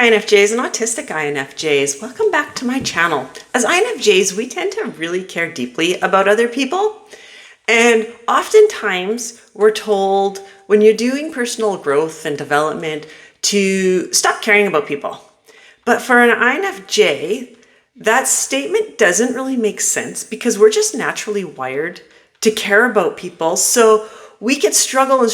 INFJs and autistic INFJs. Welcome back to my channel. As INFJs, we tend to really care deeply about other people. And oftentimes we're told when you're doing personal growth and development to stop caring about people. But for an INFJ, that statement doesn't really make sense because we're just naturally wired to care about people. So we could struggle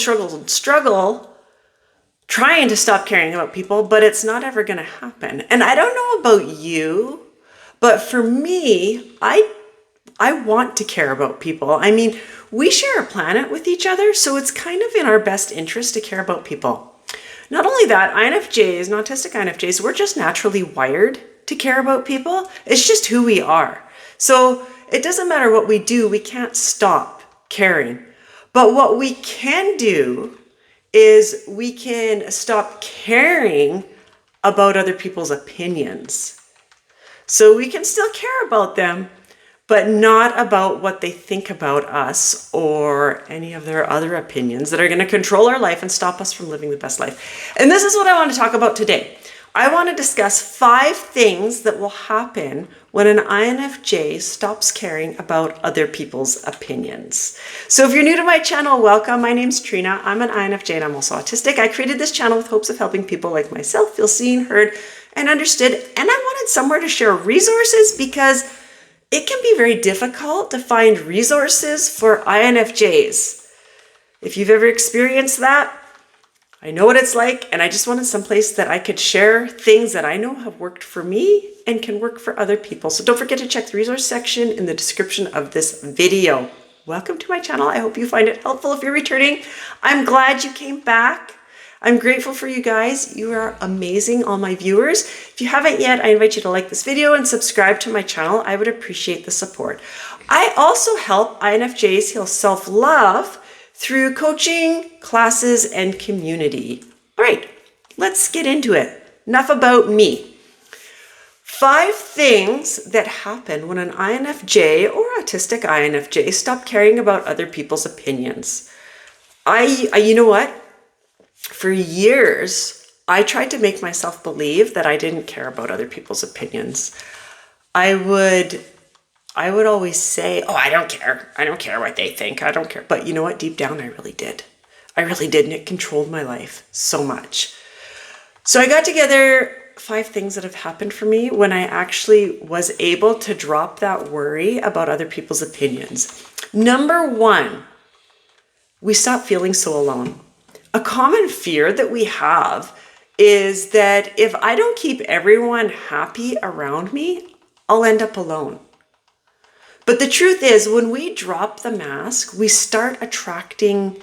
trying to stop caring about people, but it's not ever going to happen. And I don't know about you, but for me, I want to care about people. I mean, we share a planet with each other, so it's kind of in our best interest to care about people. Not only that, INFJs and autistic INFJs, we're just naturally wired to care about people. It's just who we are. So it doesn't matter what we do, we can't stop caring. But what we can do is we can stop caring about other people's opinions. So we can still care about them, but not about what they think about us or any of their other opinions that are going to control our life and stop us from living the best life. And this is what I want to talk about today. I want to discuss 5 things that will happen when an INFJ stops caring about other people's opinions. So if you're new to my channel, welcome. My name's Trina. I'm an INFJ and I'm also autistic. I created this channel with hopes of helping people like myself feel seen, heard, and understood. And I wanted somewhere to share resources because it can be very difficult to find resources for INFJs. If you've ever experienced that, I know what it's like, and I just wanted someplace that I could share things that I know have worked for me and can work for other people. So don't forget to check the resource section in the description of this video. Welcome to my channel. I hope you find it helpful if you're returning. I'm glad you came back. I'm grateful for you guys. You are amazing, all my viewers. If you haven't yet, I invite you to like this video and subscribe to my channel. I would appreciate the support. I also help INFJs heal self-love through coaching, classes, and community. All right, let's get into it. Enough about me. 5 things that happen when an INFJ or autistic INFJ stop caring about other people's opinions. You know what? For years, I tried to make myself believe that I didn't care about other people's opinions. I would always say, oh, I don't care. I don't care what they think. I don't care. But you know what? Deep down, I really did. I really did. And it controlled my life so much. So I got together 5 things that have happened for me when I actually was able to drop that worry about other people's opinions. Number 1, we stop feeling so alone. A common fear that we have is that if I don't keep everyone happy around me, I'll end up alone. But the truth is, when we drop the mask, we start attracting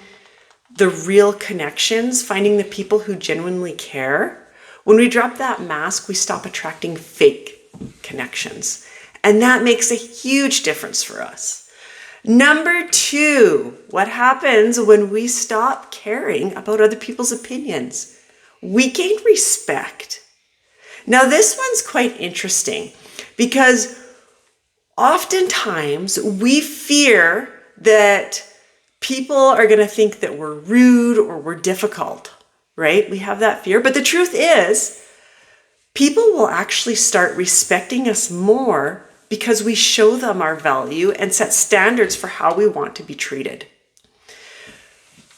the real connections, finding the people who genuinely care. When we drop that mask, we stop attracting fake connections. And that makes a huge difference for us. Number 2, what happens when we stop caring about other people's opinions? We gain respect. Now, this one's quite interesting because oftentimes we fear that people are going to think that we're rude or we're difficult, right? We have that fear. But the truth is, people will actually start respecting us more because we show them our value and set standards for how we want to be treated.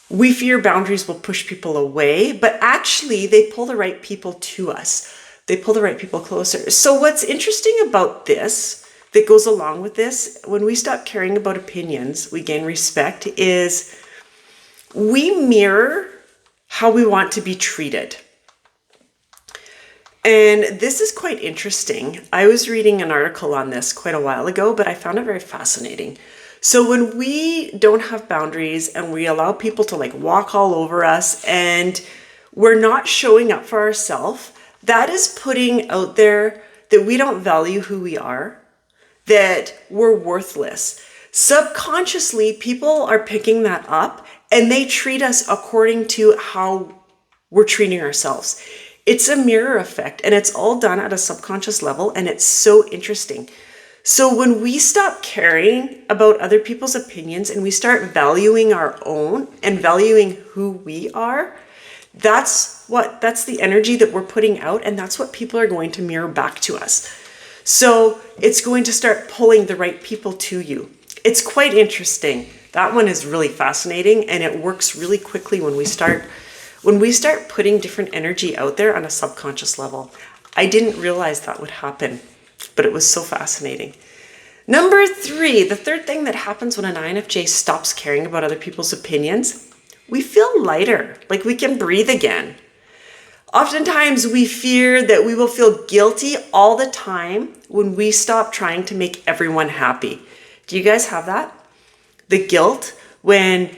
We fear boundaries will push people away, but actually they pull the right people to us. They pull the right people closer. So what's interesting about this, that goes along with this, when we stop caring about opinions, we gain respect, is we mirror how we want to be treated. And this is quite interesting. I was reading an article on this quite a while ago, but I found it very fascinating. So when we don't have boundaries and we allow people to walk all over us and we're not showing up for ourselves, that is putting out there that we don't value who we are, that we're worthless. Subconsciously, people are picking that up and they treat us according to how we're treating ourselves. It's a mirror effect and it's all done at a subconscious level and it's so interesting. So when we stop caring about other people's opinions and we start valuing our own and valuing who we are, that's that's the energy that we're putting out, and that's what people are going to mirror back to us. So it's going to start pulling the right people to you. It's quite interesting. That one is really fascinating, and it works really quickly when we start putting different energy out there on a subconscious level. I didn't realize that would happen, but it was so fascinating. Number 3, the third thing that happens when an INFJ stops caring about other people's opinions, we feel lighter, like we can breathe again. Oftentimes we fear that we will feel guilty all the time when we stop trying to make everyone happy. Do you guys have that? The guilt when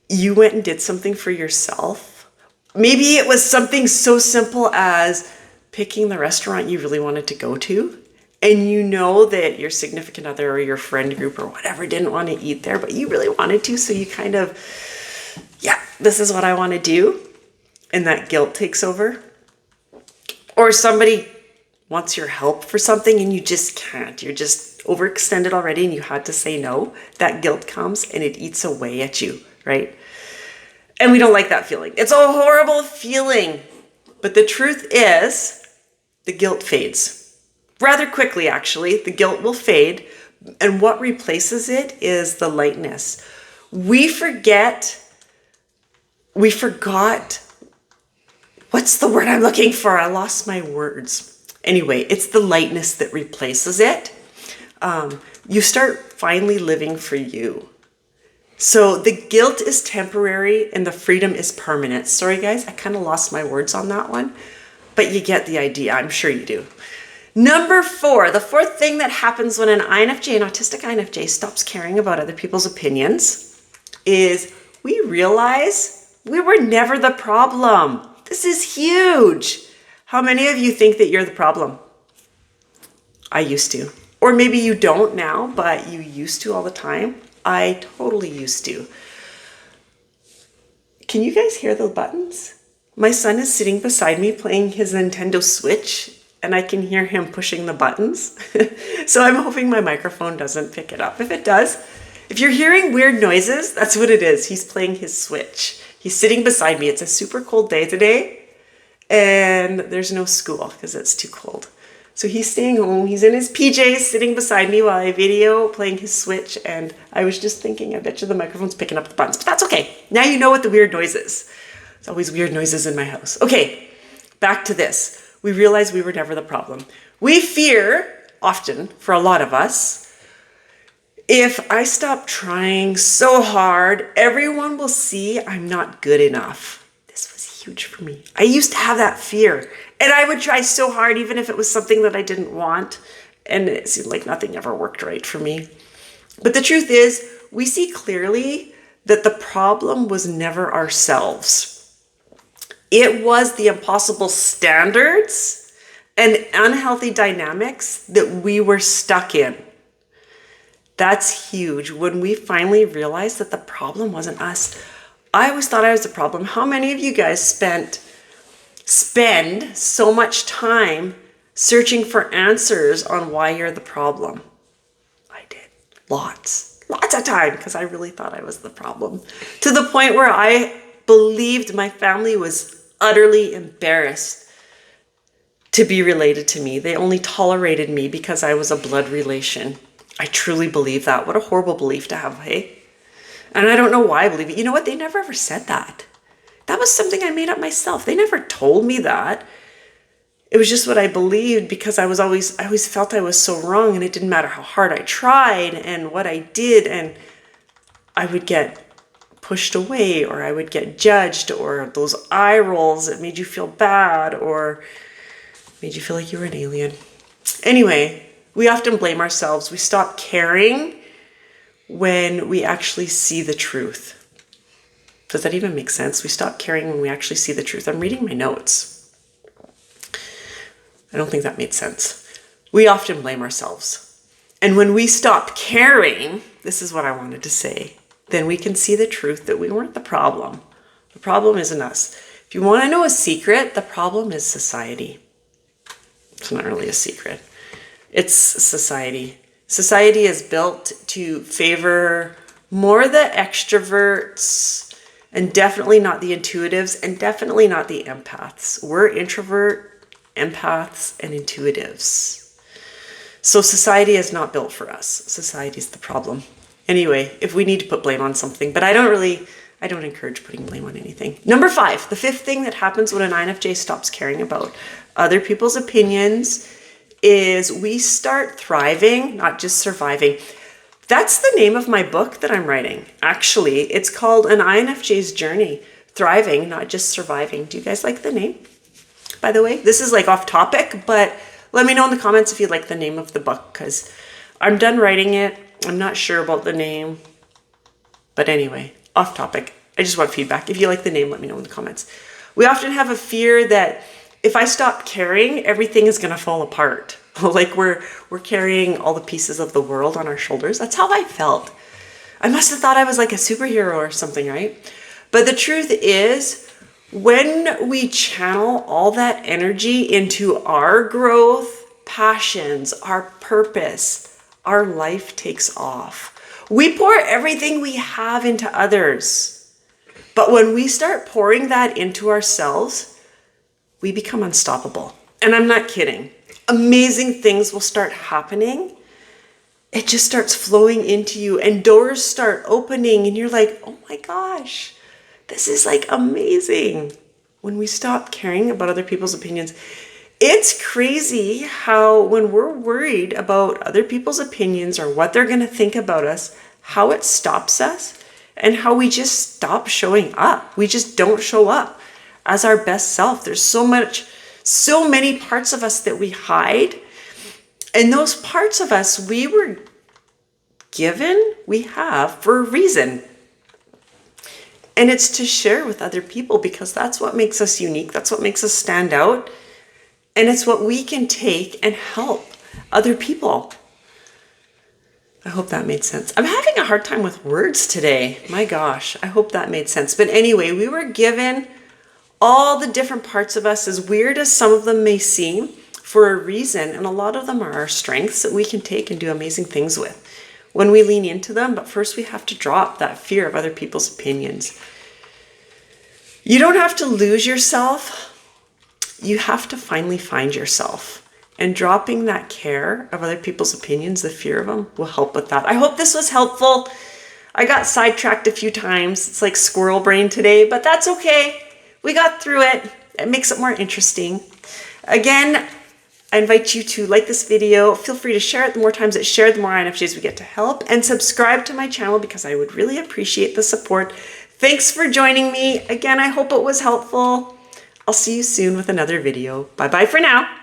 you went and did something for yourself. Maybe it was something so simple as picking the restaurant you really wanted to go to, and you know that your significant other or your friend group or whatever didn't want to eat there, but you really wanted to, so you kind of, this is what I want to do, and that guilt takes over. Or somebody wants your help for something and you just can't. You're just overextended already and you had to say no. That guilt comes and it eats away at you, right? And we don't like that feeling. It's a horrible feeling. But the truth is, the guilt fades. Rather quickly, actually. The guilt will fade. And what replaces it is the lightness. We forgot, what's the word I'm looking for? I lost my words. Anyway, it's the lightness that replaces it. You start finally living for you. So the guilt is temporary and the freedom is permanent. Sorry guys, I kind of lost my words on that one, but you get the idea. I'm sure you do. Number 4, the fourth thing that happens when an INFJ, an autistic INFJ, stops caring about other people's opinions is we realize we were never the problem. This is huge. How many of you think that you're the problem? I used to. Or maybe you don't now, but you used to all the time. I totally used to. Can you guys hear the buttons? My son is sitting beside me playing his Nintendo Switch, and I can hear him pushing the buttons. So I'm hoping my microphone doesn't pick it up. If it does, if you're hearing weird noises, that's what it is. He's playing his Switch. He's sitting beside me. It's a super cold day today, and there's no school because it's too cold. So he's staying home. He's in his PJs sitting beside me while I video playing his Switch. And I was just thinking, I bet you the microphone's picking up the buttons, but that's okay. Now you know what the weird noise is. There's always weird noises in my house. Okay, back to this. We realized we were never the problem. We fear, often, for a lot of us, if I stop trying so hard, everyone will see I'm not good enough. This was huge for me. I used to have that fear. And I would try so hard, even if it was something that I didn't want. And it seemed like nothing ever worked right for me. But the truth is, we see clearly that the problem was never ourselves. It was the impossible standards and unhealthy dynamics that we were stuck in. That's huge. When we finally realized that the problem wasn't us. I always thought I was the problem. How many of you guys spend so much time searching for answers on why you're the problem? I did. Lots of time, because I really thought I was the problem. To the point where I believed my family was utterly embarrassed to be related to me. They only tolerated me because I was a blood relation. I truly believe that. What a horrible belief to have, hey? And I don't know why I believe it. You know what? They never ever said that. That was something I made up myself. They never told me that. It was just what I believed because I always felt I was so wrong, and it didn't matter how hard I tried and what I did, and I would get pushed away, or I would get judged, or those eye rolls that made you feel bad or made you feel like you were an alien. Anyway, we often blame ourselves. We stop caring when we actually see the truth. Does that even make sense? We stop caring when we actually see the truth. I'm reading my notes. I don't think that made sense. We often blame ourselves. And when we stop caring, this is what I wanted to say, then we can see the truth that we weren't the problem. The problem isn't us. If you want to know a secret, the problem is society. It's not really a secret. It's society. Society is built to favor more the extroverts and definitely not the intuitives, and definitely not the empaths. We're introvert, empaths, and intuitives. So society is not built for us. Society is the problem. Anyway, if we need to put blame on something, but I don't encourage putting blame on anything. Number 5, the 5th thing that happens when an INFJ stops caring about other people's opinions is we start thriving, not just surviving. That's the name of my book that I'm writing. Actually, it's called An INFJ's Journey, Thriving, Not Just Surviving. Do you guys like the name? By the way, this is like off topic, but let me know in the comments if you like the name of the book, because I'm done writing it. I'm not sure about the name, but anyway, off topic. I just want feedback. If you like the name, let me know in the comments. We often have a fear that if I stop caring, everything is going to fall apart. Like we're carrying all the pieces of the world on our shoulders. That's how I felt. I must have thought I was like a superhero or something, right? But the truth is, when we channel all that energy into our growth, passions, our purpose, our life takes off. We pour everything we have into others. But when we start pouring that into ourselves, we become unstoppable. And I'm not kidding. Amazing things will start happening. It just starts flowing into you and doors start opening and you're like, oh my gosh, this is like amazing. When we stop caring about other people's opinions, it's crazy how when we're worried about other people's opinions or what they're going to think about us, how it stops us and how we just stop showing up. We just don't show up as our best self. There's so many parts of us that we hide. And those parts of us we were given, we have for a reason. And it's to share with other people because that's what makes us unique. That's what makes us stand out. And it's what we can take and help other people. I hope that made sense. I'm having a hard time with words today. My gosh, I hope that made sense. But anyway, we were given all the different parts of us, as weird as some of them may seem, for a reason. And a lot of them are our strengths that we can take and do amazing things with when we lean into them. But first we have to drop that fear of other people's opinions. You don't have to lose yourself. You have to finally find yourself. And dropping that care of other people's opinions, the fear of them, will help with that. I hope this was helpful. I got sidetracked a few times. It's like squirrel brain today, but that's okay. We got through it. It makes it more interesting. Again, I invite you to like this video. Feel free to share it. The more times it's shared, the more INFJs we get to help. And subscribe to my channel because I would really appreciate the support. Thanks for joining me. Again, I hope it was helpful. I'll see you soon with another video. Bye-bye for now.